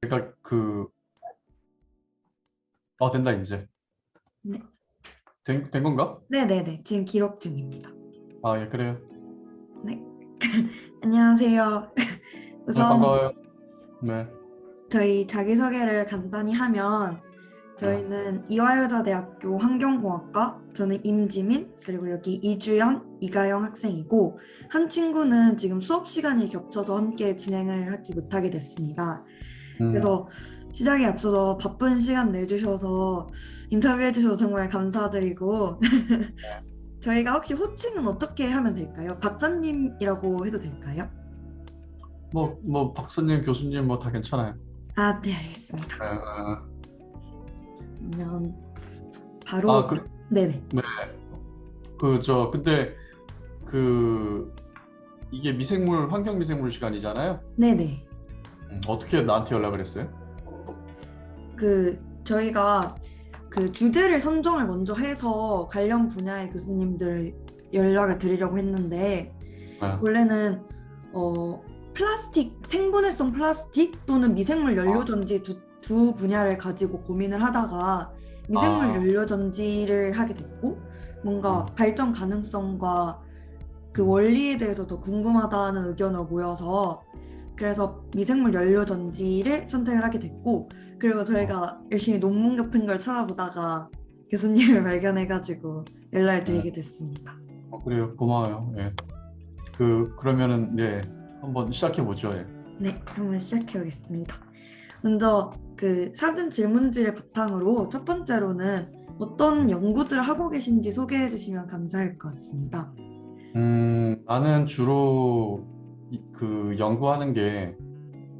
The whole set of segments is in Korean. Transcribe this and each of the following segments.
그러니까 된다 이제. 네. 된 건가? 네네네. 지금 기록 중입니다. 아, 예, 그래요. 네. 안녕하세요. 네, 우선 반가워요. 네. 저희 자기소개를 간단히 하면 네. 저희는 이화여자대학교 환경공학과, 저는 임지민, 그리고 여기 이주연, 이가영 학생이고 한 친구는 지금 수업 시간이 겹쳐서 함께 진행을 하지 못하게 됐습니다. 음, 그래서 시작에 앞서서 바쁜 시간 내주셔서 인터뷰해 주셔서 정말 감사드리고 저희가 혹시 호칭은 어떻게 하면 될까요? 박사님이라고 해도 될까요? 박사님, 교수님 뭐 다 괜찮아요. 아, 네, 알겠습니다. 아, 그러면 아, 바로 그, 네네. 네. 근데 그 이게 환경 미생물 시간이잖아요. 네네. 어떻게 나한테 연락을 했어요? 저희가 그 주제를 선정을 먼저 해서 관련 분야의 교수님들 연락을 드리려고 했는데 네. 원래는 어 플라스틱, 생분해성 플라스틱 또는 미생물 연료 아, 전지 두 분야를 가지고 고민을 하다가 미생물 아, 연료 전지를 하게 됐고 뭔가 음, 발전 가능성과 그 음, 원리에 대해서 더 궁금하다는 의견을 모여서 그래서 미생물 연료 전지를 선택을 하게 됐고 그리고 어, 저희가 열심히 논문 같은 걸 찾아보다가 교수님을 발견해가지고 연락을 네. 드리게 됐습니다. 그래요. 고마워요. 예. 그러면은 예, 한번 시작해 보죠. 예. 네, 한번 시작해 보겠습니다. 먼저 그 사전 질문지를 바탕으로 첫 번째로는 어떤 연구들을 하고 계신지 소개해 주시면 감사할 것 같습니다. 나는 주로 연구하는 게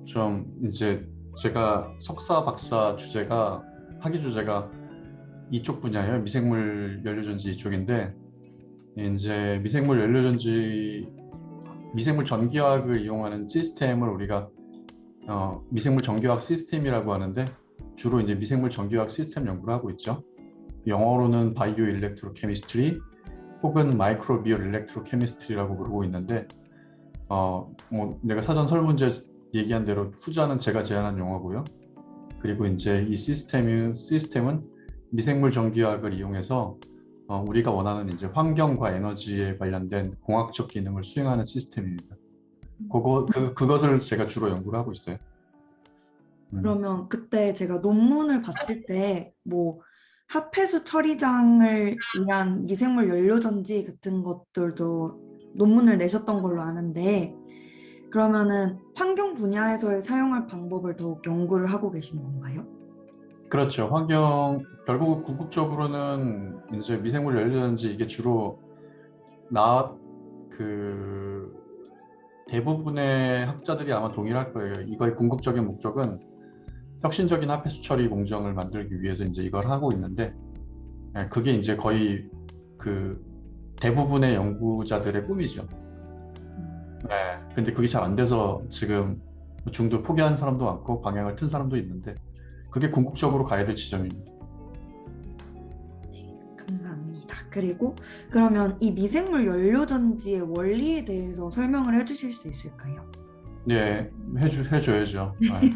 좀 이제 제가 석사, 박사 주제가 학위 주제가 이쪽 분야예요. 미생물 연료전지 이쪽인데 이제 미생물 전기화학을 이용하는 시스템을 우리가 미생물 전기화학 시스템이라고 하는데 주로 이제 미생물 전기화학 시스템 연구를 하고 있죠. 영어로는 바이오 일렉트로 케미스트리 혹은 마이크로비얼 일렉트로 케미스트리라고 부르고 있는데 내가 사전 설문지에 얘기한 대로 후자는 제가 제안한 용어고요. 그리고 이제 이 시스템은 미생물 전기화학을 이용해서 우리가 원하는 이제 환경과 에너지에 관련된 공학적 기능을 수행하는 시스템입니다. 그것을 제가 주로 연구를 하고 있어요. 음. 그러면 그때 제가 논문을 봤을 때 뭐 합해수 처리장을 위한 미생물 연료전지 같은 것들도 논문을 내셨던 걸로 아는데 그러면은 환경 분야에서의 사용할 방법을 더욱 연구를 하고 계신 건가요? 그렇죠. 결국 궁극적으로는 이제 미생물 연료전지 이게 주로 나, 그, 대부분의 학자들이 아마 동일할 거예요. 이거의 궁극적인 목적은 혁신적인 합해수 처리 공정을 만들기 위해서 이제 이걸 하고 있는데, 그게 이제 거의 그 대부분의 연구자들의 꿈이죠. 네. 근데 그게 잘 안 돼서 지금 중도 포기한 사람도 많고 방향을 튼 사람도 있는데, 그게 궁극적으로 가야 될 지점입니다. 감사합니다. 그리고 그러면 이 미생물 연료전지의 원리에 대해서 설명을 해주실 수 있을까요? 네, 해줘야죠. 네.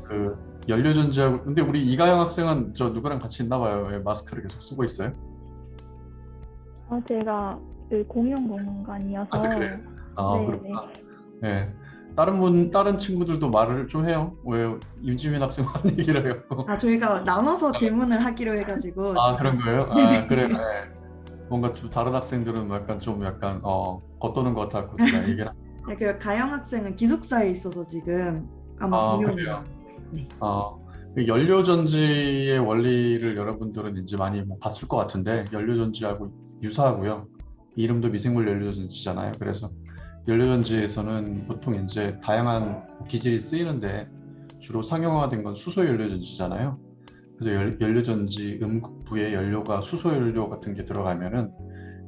그 연료전지하고 근데 우리 이가영 학생은 저 누구랑 같이 있나 봐요. 왜 마스크를 계속 쓰고 있어요? 제가 그 공용 아, 그래. 공간이어서 아, 네네. 그렇구나. 네. 다른 친구들도 말을 좀 해요. 왜 임지민 학생만 얘기를 해갖고. 아, 저희가 나눠서 질문을 하기로 해가지고 아, 그런 제가 거예요? 아, 네네. 그래. 네. 뭔가 좀 다른 학생들은 약간 겉도는 것 같고 제가 얘기를. 네, 그리고 가영 학생은 기숙사에 있어서 지금 아마 아, 공용인 그래요. 네. 그 연료전지의 원리를 여러분들은 이제 많이 뭐 봤을 것 같은데 연료전지하고 유사하고요. 이름도 미생물 연료전지잖아요. 그래서 연료전지에서는 보통 이제 다양한 기질이 쓰이는데 주로 상용화된 건 수소 연료전지잖아요. 그래서 연료전지 음극부에 연료가 수소 연료 같은 게 들어가면은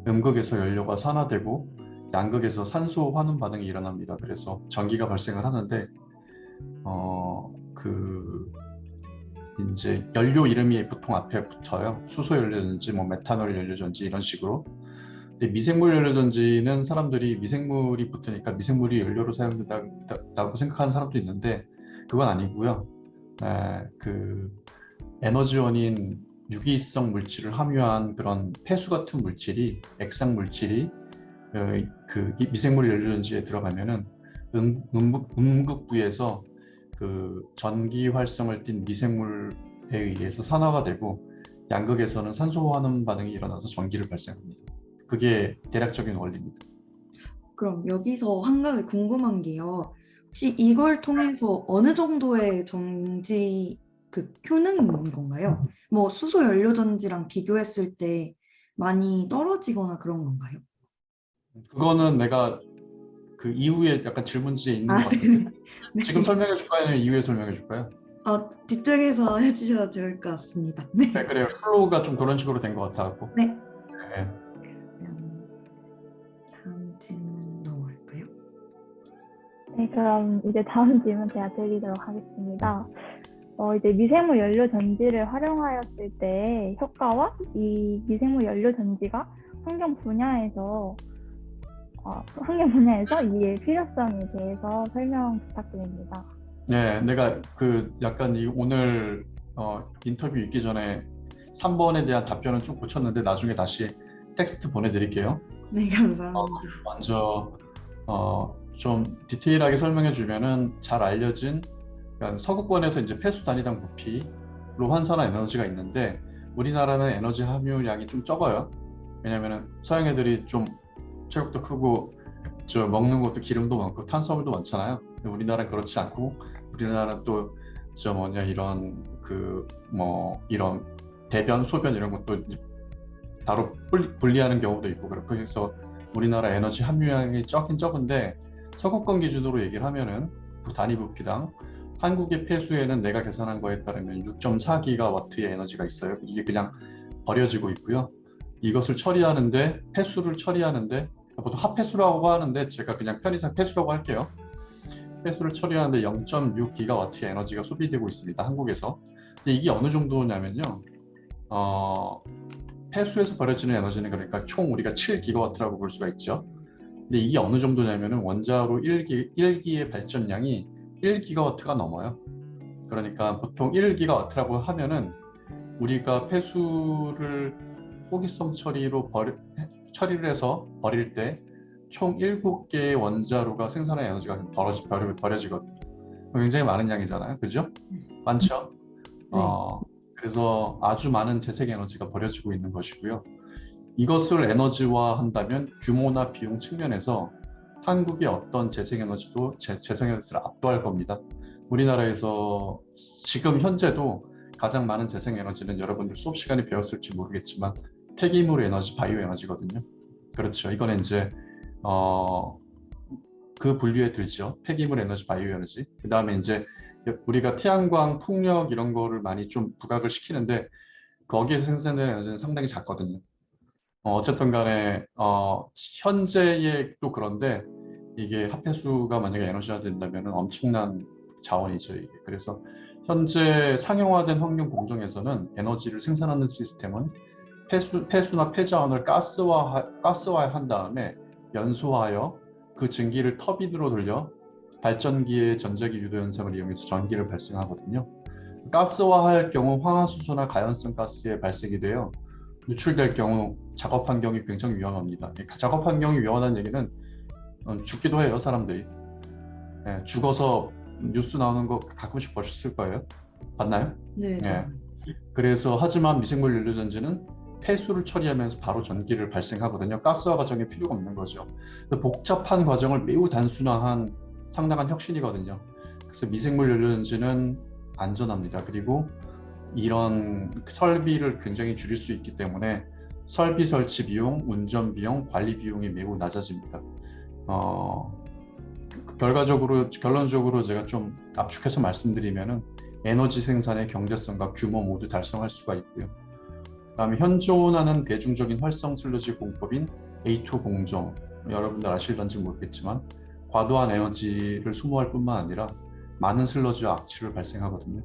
음극에서 연료가 산화되고 양극에서 산소 환원 반응이 일어납니다. 그래서 전기가 발생을 하는데 그 이제 연료 이름이 보통 앞에 붙어요. 수소 연료전지, 뭐 메탄올 연료전지 이런 식으로. 근데 미생물 연료전지는 사람들이 미생물이 붙으니까 미생물이 연료로 사용된다고 생각하는 사람도 있는데 그건 아니고요. 그 에너지원인 유기성 물질을 함유한 그런 폐수 같은 물질이 액상 물질이 이 미생물 연료전지에 들어가면은 음극부에서 그 전기 활성을 띤 미생물에 의해서 산화가 되고 양극에서는 산소 환원 반응이 일어나서 전기를 발생합니다. 그게 대략적인 원리입니다. 그럼 여기서 한 가지 궁금한 게요. 혹시 이걸 통해서 어느 정도의 전지 그 효능이 있는 건가요? 뭐 수소 연료 전지랑 비교했을 때 많이 떨어지거나 그런 건가요? 그거는 내가 그 이후에 약간 질문지에 있는 아, 것 같은데 지금 네. 설명해 줄까요? 아니면 이후에 설명해 줄까요? 뒤쪽에서 해주셔도 좋을 것 같습니다. 네. 네, 그래요. 플로우가 좀 그런 식으로 된 것 같아갖고. 네. 네. 그럼 다음 질문 넘어갈까요? 네, 그럼 이제 다음 질문 제가 드리도록 하겠습니다. 이제 미생물 연료 전지를 활용하였을 때 효과와 이 미생물 연료 전지가 환경 분야에서 이의 필요성에 대해서 설명 부탁드립니다. 네, 내가 그 약간 오늘 인터뷰 있기 전에 3번에 대한 답변은 좀 고쳤는데 나중에 다시 텍스트 보내드릴게요. 네, 감사합니다. 먼저 좀 디테일하게 설명해 주면은 잘 알려진 그러니까 서구권에서 이제 폐수 단위당 부피로 환산한 에너지가 있는데 우리나라는 에너지 함유량이 좀 적어요. 왜냐면은 서양 애들이 좀 체격도 크고 저 먹는 것도 기름도 많고 탄수화물도 많잖아요. 근데 우리나라는 그렇지 않고 우리나라는 또 저 뭐냐 이런 그 뭐 이런 대변 소변 이런 것도 이제 바로 분리하는 경우도 있고 그렇고 해서 우리나라 에너지 함유량이 적긴 적은데 서구권 기준으로 얘기를 하면은 단위 부피당 한국의 폐수에는 내가 계산한 거에 따르면 6.4기가와트의 에너지가 있어요. 이게 그냥 버려지고 있고요. 이것을 처리하는데 폐수를 처리하는데 보통 핫폐수라고 하는데 제가 그냥 편의상 폐수라고 할게요. 폐수를 처리하는데 0.6기가와트의 에너지가 소비되고 있습니다. 한국에서. 근데 이게 어느 정도냐면요. 폐수에서 버려지는 에너지는 그러니까 총 우리가 7기가와트라고 볼 수가 있죠. 근데 이게 어느 정도냐면은 원자로 1기의 발전량이 1기가와트가 넘어요. 그러니까 보통 1기가와트라고 하면은 우리가 폐수를 호기성 처리를 해서 버릴 때 총 7개의 원자로가 생산한 에너지가 버려지거든요. 굉장히 많은 양이잖아요. 그죠? 많죠? 네. 그래서 아주 많은 재생 에너지가 버려지고 있는 것이고요. 이것을 에너지화한다면 규모나 비용 측면에서 한국의 어떤 재생에너지도 재생에너지를 압도할 겁니다. 우리나라에서 지금 현재도 가장 많은 재생에너지는 여러분들 수업 시간에 배웠을지 모르겠지만 폐기물 에너지, 바이오 에너지거든요. 그렇죠. 이거는 이제 그 분류에 들죠. 폐기물 에너지, 바이오 에너지. 그 다음에 이제 우리가 태양광, 풍력 이런 거를 많이 좀 부각을 시키는데 거기에서 생산되는 에너지는 상당히 작거든요. 어쨌든 간에 현재의 또 그런데 이게 핫폐수가 만약에 에너지화 된다면 엄청난 자원이죠. 이게. 그래서 현재 상용화된 환경 공정에서는 에너지를 생산하는 시스템은 폐수나 폐자원을 가스화한 다음에 연소하여 그 증기를 터빈으로 돌려 발전기의 전자기 유도 현상을 이용해서 전기를 발생하거든요. 가스화할 경우 황화수소나 가연성 가스의 발생이 돼요. 노출될 경우 작업 환경이 굉장히 위험합니다. 작업 환경이 위험하다는 얘기는 죽기도 해요, 사람들이. 죽어서 뉴스 나오는 거 가끔씩 보셨을 거예요. 봤나요? 네. 예. 그래서 하지만 미생물 연료전지는 폐수를 처리하면서 바로 전기를 발생하거든요. 가스화 과정이 필요가 없는 거죠. 복잡한 과정을 매우 단순화한 상당한 혁신이거든요. 그래서 미생물 연료전지는 안전합니다. 그리고 이런 설비를 굉장히 줄일 수 있기 때문에 설비 설치 비용, 운전 비용, 관리 비용이 매우 낮아집니다. 결론적으로 제가 좀 압축해서 말씀드리면은 에너지 생산의 경제성과 규모 모두 달성할 수가 있고요. 그다음에 현존하는 대중적인 활성 슬러지 공법인 A2 공정, 여러분들 아실런지 모르겠지만 과도한 에너지를 소모할 뿐만 아니라 많은 슬러지와 악취를 발생하거든요.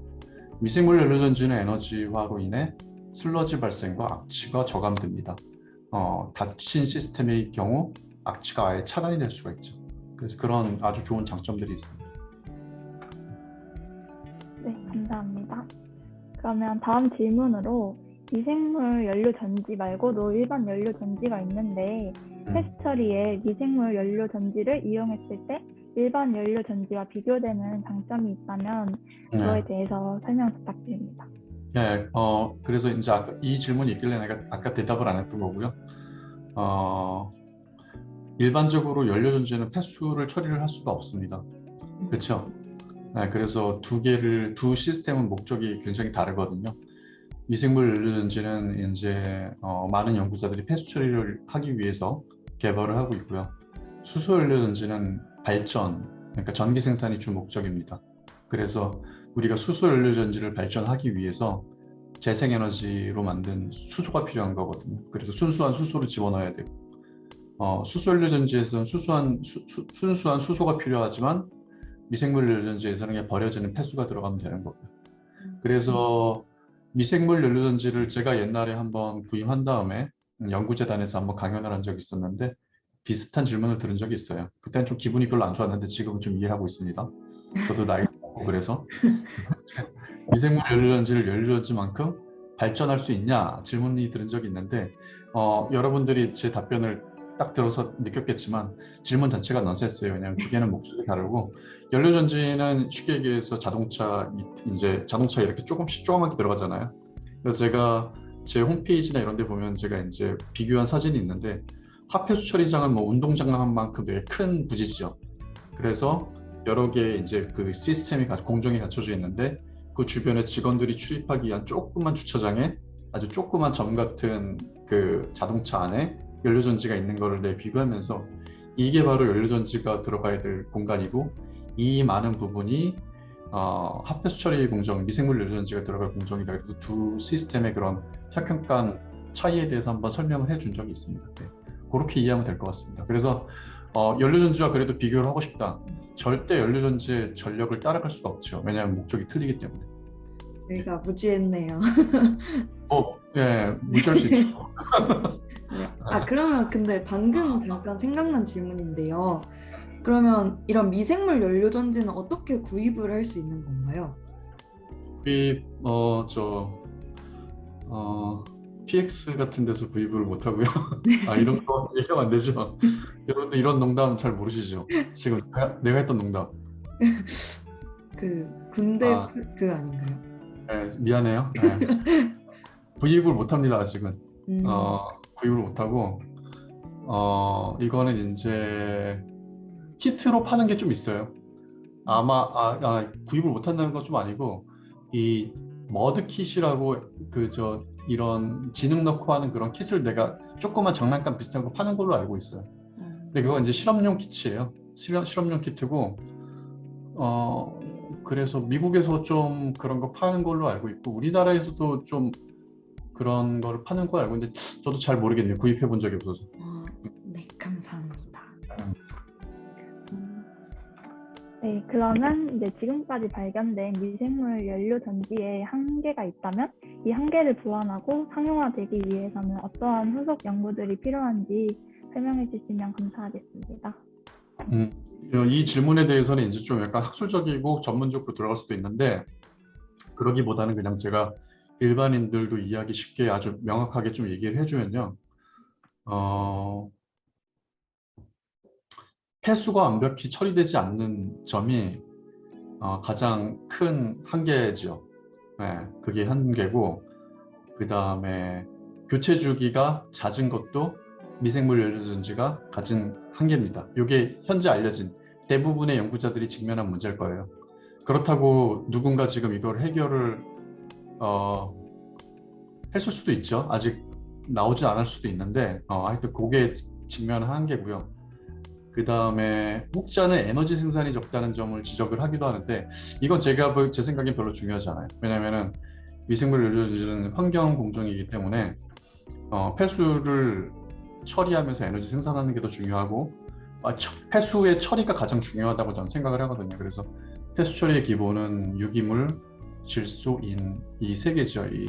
미생물 연료전지는 에너지화로 인해 슬러지 발생과 악취가 저감됩니다. 닫힌 시스템의 경우 악취가 아예 차단이 될 수가 있죠. 그래서 그런 아주 좋은 장점들이 있습니다. 네, 감사합니다. 그러면 다음 질문으로 미생물 연료 전지 말고도 일반 연료 전지가 있는데 폐수 처리에 미생물 연료 전지를 이용했을 때 일반 연료 전지와 비교되는 장점이 있다면 그거에 네. 대해서 설명 부탁드립니다. 네, 그래서 이제 아까 이 질문이 있길래 내가 아까 대답을 안 했던 거고요. 일반적으로 연료 전지는 폐수를 처리를 할 수가 없습니다. 그렇죠? 네, 그래서 두 시스템은 목적이 굉장히 다르거든요. 미생물 연료 전지는 이제 많은 연구자들이 폐수 처리를 하기 위해서 개발을 하고 있고요. 수소 연료 전지는 발전, 그러니까 전기 생산이 주 목적입니다. 그래서 우리가 수소 연료 전지를 발전하기 위해서 재생에너지로 만든 수소가 필요한 거거든요. 그래서 순수한 수소를 집어넣어야 되고, 수소 연료 전지에서는 순수한 수소가 필요하지만 미생물 연료 전지에서는 그냥 버려지는 폐수가 들어가면 되는 거고요. 그래서 미생물 연료 전지를 제가 옛날에 한번 부임한 다음에 연구재단에서 한번 강연을 한 적이 있었는데 비슷한 질문을 들은 적이 있어요. 그때는 좀 기분이 별로 안 좋았는데 지금은 좀 이해하고 있습니다. 저도 나이가 먹고 그래서 미생물 연료전지를 연료전지만큼 발전할 수 있냐 질문이 들은 적이 있는데 여러분들이 제 답변을 딱 들어서 느꼈겠지만 질문 자체가 넌센스예요. 왜냐하면 두 개는 목적이 다르고 연료전지는 쉽게 얘기해서 자동차 이렇게 조그맣게 들어가잖아요. 그래서 제가 제 홈페이지나 이런 데 보면 제가 이제 비교한 사진이 있는데 폐수 처리장은 뭐 운동장만큼 되게 큰 부지죠. 그래서 여러 개의 이제 그 시스템이 공정이 갖춰져 있는데 그 주변에 직원들이 출입하기 위한 조그만 주차장에 아주 조그만 점 같은 그 자동차 안에 연료전지가 있는 거를 비교하면서 이게 바로 연료전지가 들어가야 될 공간이고 이 많은 부분이 폐수 처리 공정, 미생물 연료전지가 들어갈 공정이다. 그래서 두 시스템의 그런 혁혁한 차이에 대해서 한번 설명을 해준 적이 있습니다. 네. 그렇게 이해하면 될 것 같습니다. 그래서 연료전지와 그래도 비교를 하고 싶다. 절대 연료전지의 전력을 따라갈 수가 없죠. 왜냐하면 목적이 틀리기 때문에. 우리가 무지했네요. 예, 무지할 수 있죠. 네. 그러면 근데 방금 잠깐 생각난 질문인데요. 그러면 이런 미생물 연료 전지는 어떻게 구입을 할 수 있는 건가요? 구입, PX 같은 데서 구입을 못 하고요. 이런 거 얘기하면 안 되죠. 여러분들 이런 농담 잘 모르시죠? 지금 내가 했던 농담. 그 군대 그 아닌가요? 네, 미안해요. 네. 구입을 못 합니다, 아직은. 구입을 못 하고, 이거는 이제 키트로 파는 게 좀 있어요. 아마, 구입을 못 한다는 건 좀 아니고, 이 머드 킷이라고 이런 진흙 넣고 하는 그런 킷을 내가 조그만 장난감 비슷한 거 파는 걸로 알고 있어요. 근데 그건 이제 실험용 키트예요. 실험용 키트고, 그래서 미국에서 좀 그런 거 파는 걸로 알고 있고, 우리나라에서도 좀 그런 거를 파는 걸 알고 있는데, 저도 잘 모르겠네요. 구입해 본 적이 없어서. 네, 감사합니다. 네, 그러면 이제 지금까지 발견된 미생물 연료 전지에 한계가 있다면 이 한계를 보완하고 상용화되기 위해서는 어떠한 후속 연구들이 필요한지 설명해 주시면 감사하겠습니다. 이 질문에 대해서는 이제 좀 약간 학술적이고 전문적으로 들어갈 수도 있는데 그러기보다는 그냥 제가 일반인들도 이해하기 쉽게 아주 명확하게 좀 얘기를 해주면요. 폐수가 완벽히 처리되지 않는 점이 가장 큰 한계죠. 네, 그게 한계고 그 다음에 교체 주기가 잦은 것도 미생물 연료전지가 가진 한계입니다. 이게 현재 알려진 대부분의 연구자들이 직면한 문제일 거예요. 그렇다고 누군가 지금 이걸 해결을 했을 수도 있죠. 아직 나오지 않을 수도 있는데 하여튼 그게 직면한 한계고요. 그 다음에 혹자는 에너지 생산이 적다는 점을 지적을 하기도 하는데 이건 제 생각엔 별로 중요하지 않아요. 왜냐하면 미생물 연료전지는 환경 공정이기 때문에 폐수를 처리하면서 에너지 생산하는 게 더 중요하고 폐수의 처리가 가장 중요하다고 저는 생각을 하거든요. 그래서 폐수 처리의 기본은 유기물, 질소, 인 이 세 개죠. 이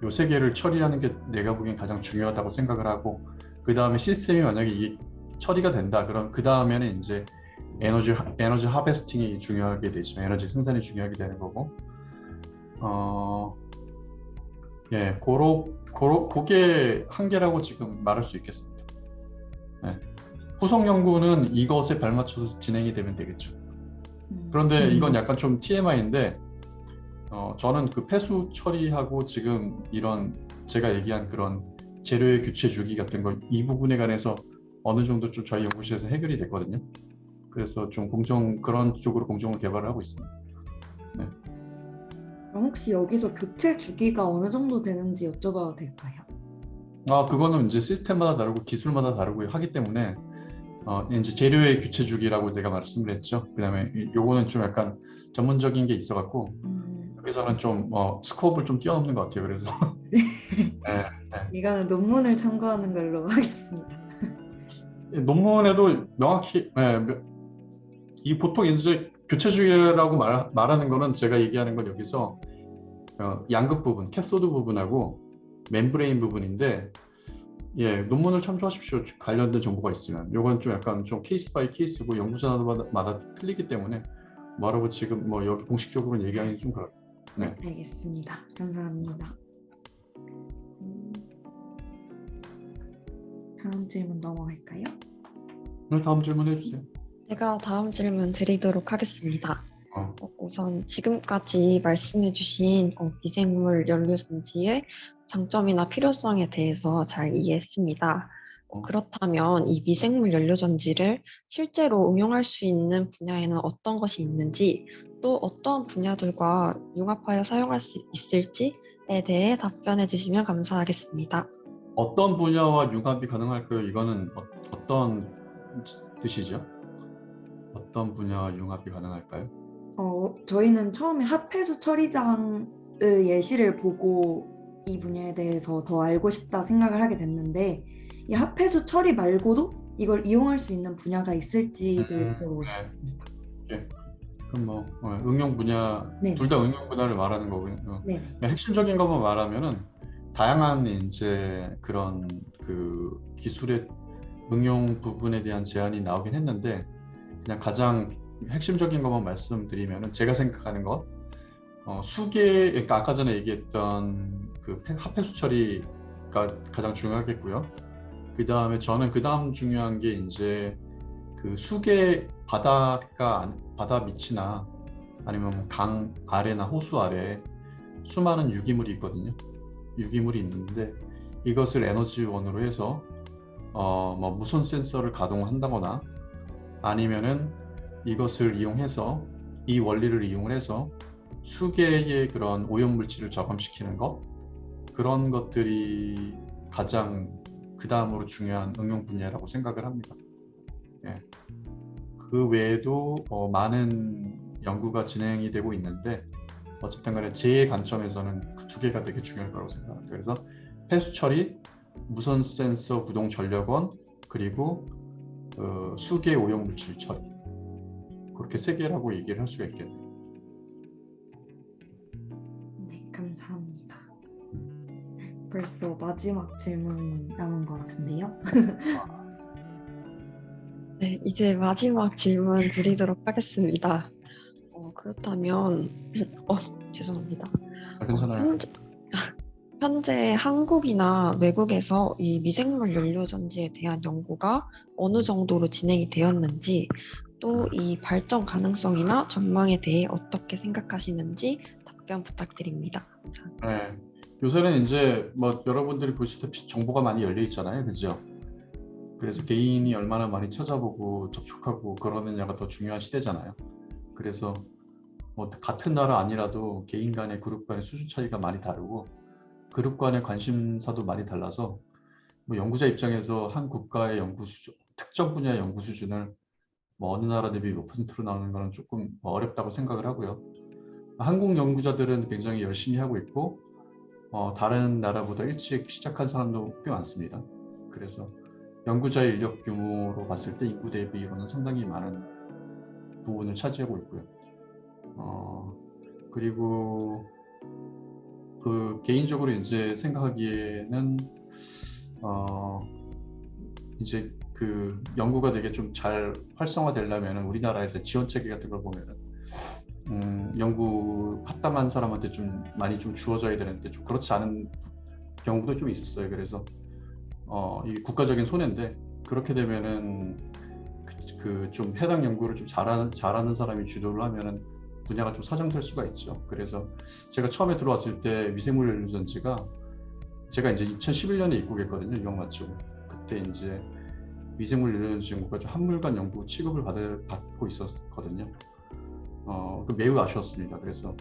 세 개를 처리하는 게 내가 보기엔 가장 중요하다고 생각을 하고 그 다음에 시스템이 만약에 이게 처리가 된다. 그럼 그 다음에는 이제 에너지 하베스팅이 중요하게 되죠. 에너지 생산이 중요하게 되는 거고 예, 그게 한계라고 지금 말할 수 있겠습니다. 예. 후속 연구는 이것에 발맞춰서 진행이 되면 되겠죠. 그런데 이건 약간 좀 TMI인데, 저는 그 폐수 처리하고 지금 이런 제가 얘기한 그런 재료의 교체 주기 같은 거, 이 부분에 관해서 어느 정도 좀 저희 연구실에서 해결이 됐거든요. 그래서 좀 그런 쪽으로 공정을 개발을 하고 있습니다. 네. 그럼 혹시 여기서 교체 주기가 어느 정도 되는지 여쭤봐도 될까요? 그거는 이제 시스템마다 다르고 기술마다 다르고 하기 때문에 이제 재료의 교체 주기라고 내가 말씀을 했죠. 그다음에 요거는 좀 약간 전문적인 게 있어갖고 여기서는 좀 스코프를 좀 뛰어넘는 것 같아요. 그래서 네, 네. 이거는 논문을 참고하는 걸로 하겠습니다. 논문에도 명확히 이 보통 이제 교체 주기라고 말하는 거는 제가 얘기하는 건 여기서 양극 부분, 캐소드 부분하고 멤브레인 부분인데, 예, 논문을 참조하십시오. 관련된 정보가 있으면. 이건 좀 약간 좀 케이스 바이 케이스고 연구자마다 틀리기 때문에 뭐라고 지금 여기 공식적으로 얘기하기 좀 그렇죠. 네, 알겠습니다. 감사합니다. 다음 질문 넘어갈까요? 네, 다음 질문 해주세요. 제가 다음 질문 드리도록 하겠습니다. 우선 지금까지 말씀해주신 미생물 연료전지의 장점이나 필요성에 대해서 잘 이해했습니다. 그렇다면 이 미생물 연료전지를 실제로 응용할 수 있는 분야에는 어떤 것이 있는지, 또 어떤 분야들과 융합하여 사용할 수 있을지에 대해 답변해 주시면 감사하겠습니다. 어떤 분야와 융합이 가능할까요? 이거는 어떤 뜻이죠? 어떤 분야와 융합이 가능할까요? 저희는 처음에 핫폐수 처리장의 예시를 보고 이 분야에 대해서 더 알고 싶다 생각을 하게 됐는데, 이 핫폐수 처리 말고도 이걸 이용할 수 있는 분야가 있을지도 여쭤보고 싶습니다. 네. 그럼 응용 분야, 네. 둘 다 응용 분야를 말하는 거고요. 네. 핵심적인 것만 말하면은 다양한 이제 그런 그 기술의 응용 부분에 대한 제안이 나오긴 했는데, 그냥 가장 핵심적인 것만 말씀드리면은 제가 생각하는 것, 그러니까 아까 전에 얘기했던 그 핫폐수 처리가 가장 중요하겠고요. 그 다음에 저는 그 다음 중요한 게 이제 그 수계 바다 밑이나 아니면 강 아래나 호수 아래에 수많은 유기물이 있거든요. 유기물이 있는데 이것을 에너지원으로 해서 무선 센서를 가동한다거나 아니면은 이것을 이용해서 이 원리를 이용해서 수계의 그런 오염물질을 저감시키는 것, 그런 것들이 가장 그 다음으로 중요한 응용 분야라고 생각을 합니다. 예. 그 외에도 많은 연구가 진행이 되고 있는데 어쨌든 간에 제 관점에서는 그 두 개가 되게 중요할 거라고 생각합니다. 그래서 폐수 처리, 무선 센서 구동 전력원, 그리고 수계 오염물질 처리, 그렇게 세 개라고 얘기를 할 수가 있겠네요. 네, 감사합니다. 벌써 마지막 질문이 남은 것 같은데요. 네, 이제 마지막 질문 드리도록 하겠습니다. 그렇다면 죄송합니다. 괜찮아요. 현재 한국이나 외국에서 이 미생물 연료전지에 대한 연구가 어느 정도로 진행이 되었는지, 또 이 발전 가능성이나 전망에 대해 어떻게 생각하시는지 답변 부탁드립니다. 네. 요새는 이제 여러분들이 보시다시피 정보가 많이 열려 있잖아요, 그죠? 그래서 개인이 얼마나 많이 찾아보고 접촉하고 그러느냐가 더 중요한 시대잖아요. 그래서 같은 나라 아니라도 개인 간의 그룹 간의 수준 차이가 많이 다르고 그룹 간의 관심사도 많이 달라서 연구자 입장에서 한 국가의 연구 수준, 특정 분야의 연구 수준을 어느 나라 대비 몇 %로 나오는 것은 조금 어렵다고 생각을 하고요. 한국 연구자들은 굉장히 열심히 하고 있고 다른 나라보다 일찍 시작한 사람도 꽤 많습니다. 그래서 연구자의 인력 규모로 봤을 때 인구 대비로는 상당히 많은 부분을 차지하고 있고요. 그리고 그 개인적으로 이제 생각하기에는 이제 그 연구가 되게 좀 잘 활성화되려면 우리나라에서 지원 체계 같은 걸 보면은 연구 합당한 사람한테 좀 많이 좀 주어져야 되는데 좀 그렇지 않은 경우도 좀 있었어요. 그래서 이 국가적인 손해인데 그렇게 되면은 그 좀 해당 연구를 좀 잘하는 사람이 주도를 하면은 분야가 좀 사정될 수가 있죠. 그래서 제가 처음에 들어왔을 때 미생물 연료전지가 제가 이제 2011년에 입국했거든요. 유학 마치고 그때 이제 미생물 연료전지 연구가 좀 한물간 연구 취급을 받고 있었거든요. 매우 아쉬웠습니다. 그래서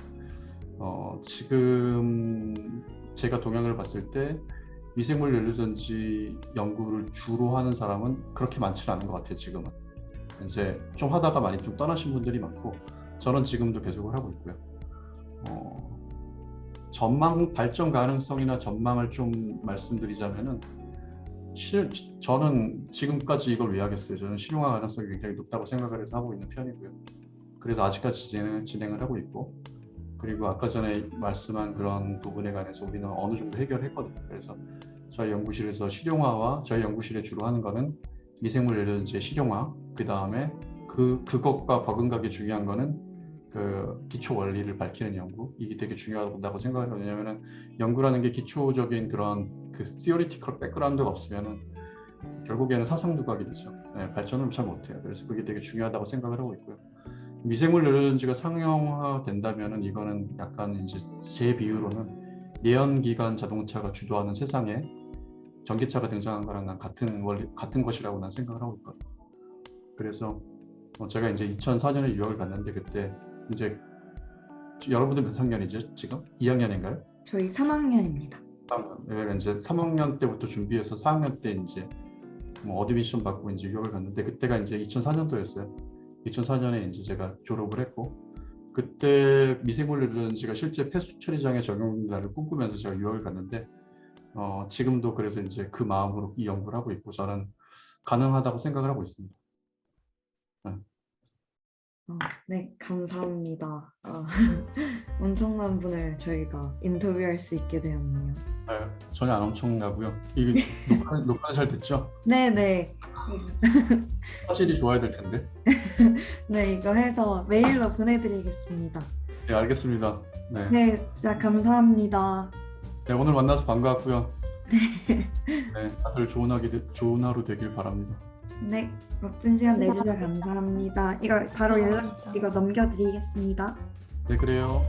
지금 제가 동향을 봤을 때 미생물 연료전지 연구를 주로 하는 사람은 그렇게 많지는 않은 것 같아요. 지금은 이제 좀 하다가 많이 좀 떠나신 분들이 많고 저는 지금도 계속을 하고 있고요. 전망 발전 가능성이나 전망을 좀 말씀드리자면은 저는 지금까지 이걸 왜 하겠어요? 저는 실용화 가능성이 굉장히 높다고 생각을 해서 하고 있는 편이고요. 그래서 아직까지 진행을 하고 있고, 그리고 아까 전에 말씀한 그런 부분에 관해서 우리는 어느 정도 해결했거든요. 그래서 저희 연구실에서 실용화와 저희 연구실에 주로 하는 거는 미생물 연료전지의 실용화, 그 다음에 그것과 버금가게 중요한 거는 그 기초 원리를 밝히는 연구, 이게 되게 중요하다고 생각을 해요. 왜냐하면 연구라는 게 기초적인 그런 그 theoretical background가 없으면은 결국에는 사상두각이 되죠. 네, 발전을 잘 못해요. 그래서 그게 되게 중요하다고 생각을 하고 있고요. 미생물 연료전지가 상용화된다면은 이거는 약간 이제 제 비유로는 내연기관 자동차가 주도하는 세상에 전기차가 등장한 거랑 난 같은 것이라고 난 생각을 하고 있거든요. 그래서 제가 이제 2004년에 유학을 갔는데 그때 이제 여러분들 몇 학년이죠? 지금 2학년인가요? 저희 3학년입니다. 네, 이제 3학년 때부터 준비해서 4학년 때 이제 뭐 어드미션 받고 이제 유학을 갔는데 그때가 이제 2004년도였어요. 2004년에 이제 제가 졸업을 했고 그때 미생물 연료전지가 실제 폐수 처리장에 적용된다를 꿈꾸면서 제가 유학을 갔는데 지금도 그래서 이제 그 마음으로 이 연구를 하고 있고 저는 가능하다고 생각을 하고 있습니다. 네, 감사합니다. 엄청난 분을 저희가 인터뷰할 수 있게 되었네요. 전혀 안 엄청나고요. 이게 녹화는 잘 됐죠? 네네. 화질이 좋아야 될 텐데. 네, 이거 해서 메일로 보내드리겠습니다. 네, 알겠습니다. 네. 네, 진짜 감사합니다. 네, 오늘 만나서 반가웠고요. 네, 다들 좋은 하루 되길 바랍니다. 네, 바쁜 시간 내주셔서 감사합니다. 이거 바로 이거 넘겨드리겠습니다. 네, 그래요.